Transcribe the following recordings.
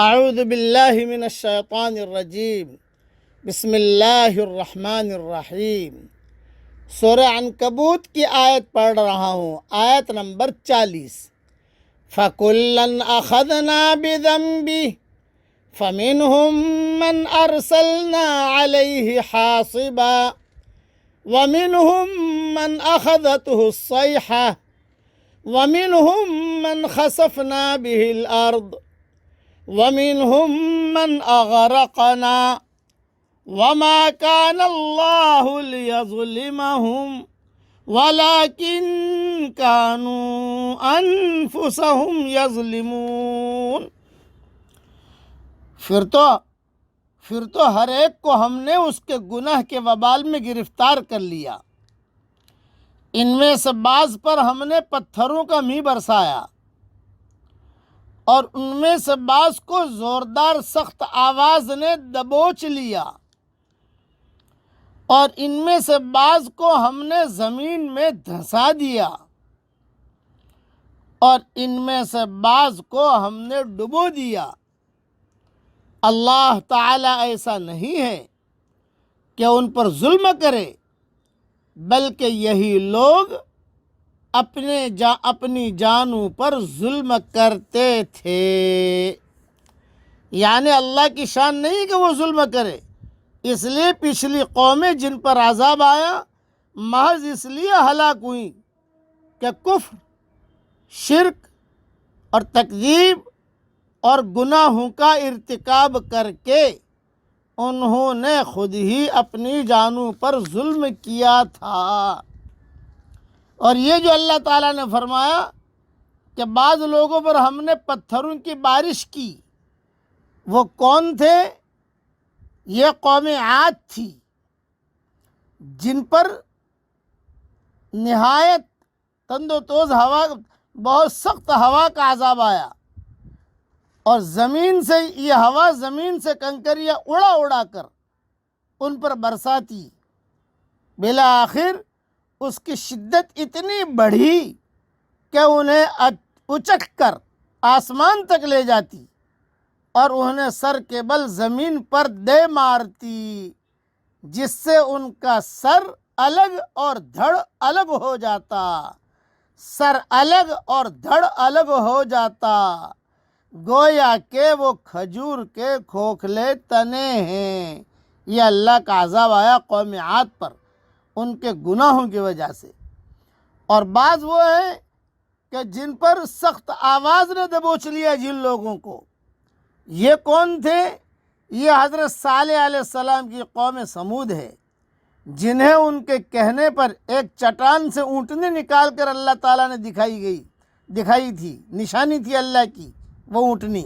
اعوذ باللہ من الشیطان الرجیم بسم اللہ الرحمن الرحیم۔ سورہ عنکبوت کی آیت پڑھ رہا ہوں، آیت نمبر 40۔ فَكُلًّا أَخَذْنَا بِذَنبِهِ فَمِنْهُمْ مَنْ أَرْسَلْنَا عَلَيْهِ حَاصِبًا وَمِنْهُمْ مَنْ أَخَذَتْهُ الصَّيْحَةُ وَمِنْهُمْ مَنْ خَسَفْنَا بِهِ الْأَرْضَ وَمِنْهُمْ مَنْ أَغْرَقْنَا وَمَا كَانَ اللَّهُ لِيَظْلِمَهُمْ وَلَكِنْ كَانُوا أَنفُسَهُمْ يَظْلِمُونَ۔ پھر تو ہر ایک کو ہم نے اس کے گناہ کے وبال میں گرفتار کر لیا۔ ان میں سے بعض پر ہم نے پتھروں کا می برسایا اور ان میں سے بعض کو زوردار سخت آواز نے دبوچ لیا، اور ان میں سے بعض کو ہم نے زمین میں دھسا دیا، اور ان میں سے بعض کو ہم نے ڈبو دیا۔ اللہ تعالیٰ ایسا نہیں ہے کہ ان پر ظلم کرے، بلکہ یہی لوگ اپنی جانوں پر ظلم کرتے تھے۔ یعنی اللہ کی شان نہیں کہ وہ ظلم کرے، اس لیے پچھلی قومیں جن پر عذاب آیا محض اس لیے ہلاک ہوئیں کہ کفر، شرک اور تکذیب اور گناہوں کا ارتکاب کر کے انہوں نے خود ہی اپنی جانوں پر ظلم کیا تھا۔ اور یہ جو اللہ تعالیٰ نے فرمایا کہ بعض لوگوں پر ہم نے پتھروں کی بارش کی، وہ کون تھے؟ یہ قوم عاد تھی، جن پر نہایت تند و توز ہوا، بہت سخت ہوا کا عذاب آیا، اور زمین سے یہ ہوا زمین سے کنکریاں اڑا اڑا کر ان پر برساتی۔ بالآخر اس کی شدت اتنی بڑھی کہ انہیں اچک کر آسمان تک لے جاتی اور انہیں سر کے بل زمین پر دے مارتی، جس سے ان کا سر الگ اور دھڑ الگ ہو جاتا، سر الگ اور دھڑ الگ ہو جاتا، گویا کہ وہ کھجور کے کھوکھلے تنے ہیں۔ یہ اللہ کا عذاب آیا قوم عاد پر ان کے گناہوں کی وجہ سے۔ اور بعض وہ ہیں کہ جن پر سخت آواز نے دبوچ لیا جن لوگوں کو، یہ کون تھے؟ یہ حضرت صالح علیہ السلام کی قوم سمود ہے، جنہیں ان کے کہنے پر ایک چٹان سے اونٹنی نکال کر اللہ تعالیٰ نے دکھائی تھی، نشانی تھی اللہ کی وہ اونٹنی،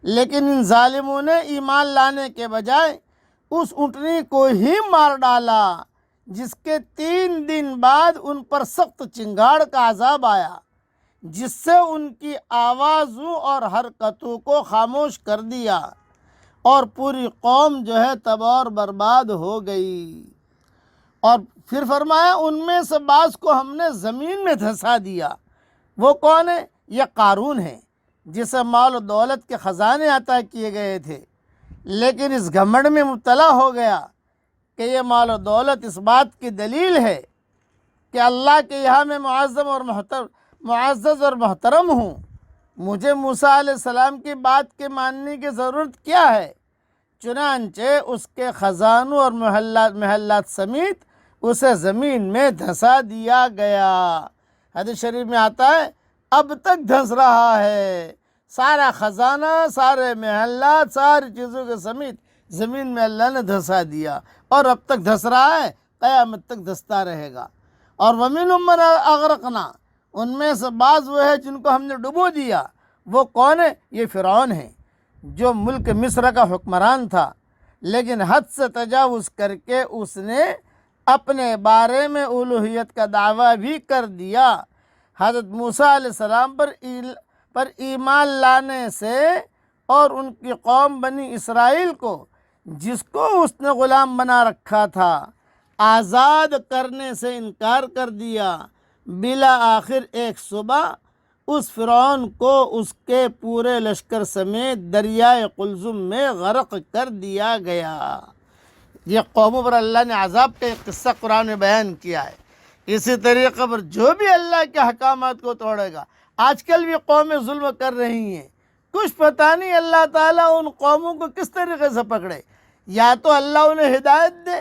لیکن ان ظالموں نے ایمان لانے کے بجائے اس اونٹنی کو ہی مار ڈالا، جس کے 3 دن بعد ان پر سخت چنگاڑ کا عذاب آیا، جس سے ان کی آوازوں اور حرکتوں کو خاموش کر دیا، اور پوری قوم جو ہے تباہ اور برباد ہو گئی۔ اور پھر فرمایا ان میں سے بعض کو ہم نے زمین میں دھسا دیا۔ وہ کون ہے؟ یہ قارون ہے، جسے مال و دولت کے خزانے عطا کیے گئے تھے، لیکن اس گھمنڈ میں مبتلا ہو گیا کہ یہ مال و دولت اس بات کی دلیل ہے کہ اللہ کے یہاں میں معزز اور محترم ہوں، مجھے موسیٰ علیہ السلام کی بات کے ماننے کی ضرورت کیا ہے؟ چنانچہ اس کے خزانوں اور محلات سمیت اسے زمین میں دھسا دیا گیا۔ حدیث شریف میں آتا ہے اب تک دھس رہا ہے، سارا خزانہ، سارے محلات، ساری چیزوں کے سمیت زمین میں اللہ نے دھسا دیا، اور اب تک دھس رہا ہے، قیامت تک دھستا رہے گا۔ اور وَمِنْهُمْ مَنْ أَغْرَقْنَا، ان میں سے بعض وہ ہے جن کو ہم نے ڈبو دیا۔ وہ کون ہے؟ یہ فرعون ہے، جو ملک مصر کا حکمران تھا، لیکن حد سے تجاوز کر کے اس نے اپنے بارے میں الوہیت کا دعویٰ بھی کر دیا۔ حضرت موسیٰ علیہ السلام پر ایمان لانے سے اور ان کی قوم بنی اسرائیل کو، جس کو اس نے غلام بنا رکھا تھا، آزاد کرنے سے انکار کر دیا۔ بلا آخر ایک صبح اس فرعون کو اس کے پورے لشکر سمیت دریائے قلزم میں غرق کر دیا گیا۔ یہ قوموں پر اللہ نے عذاب کا ایک قصہ قرآن میں بیان کیا ہے۔ اسی طریقے پر جو بھی اللہ کے احکامات کو توڑے گا، آج کل بھی قومیں ظلم کر رہی ہیں، کچھ پتہ نہیں اللہ تعالیٰ ان قوموں کو کس طریقے سے پکڑے۔ یا تو اللہ انہیں ہدایت دے،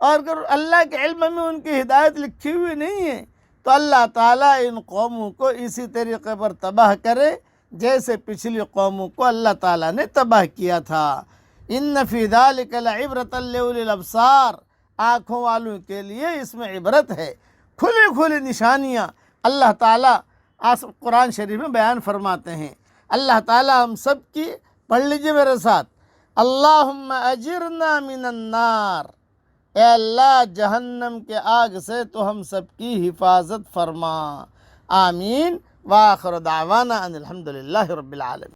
اور اگر اللہ کے علم میں ان کی ہدایت لکھی ہوئی نہیں ہے تو اللہ تعالیٰ ان قوموں کو اسی طریقے پر تباہ کرے جیسے پچھلی قوموں کو اللہ تعالیٰ نے تباہ کیا تھا۔ ان فی ذلک لعبرۃ لأولی الابصار، آنکھوں والوں کے لیے اس میں عبرت ہے، کھلی کھلی نشانیاں اللہ تعالیٰ قرآن شریف میں بیان فرماتے ہیں۔ اللہ تعالیٰ ہم سب کی، پڑھ لیجئے میرے ساتھ، اللہم اجرنا من النار، اے اللہ جہنم کے آگ سے تو ہم سب کی حفاظت فرما۔ آمین۔ وآخر دعوانا ان الحمدللہ رب العالمین۔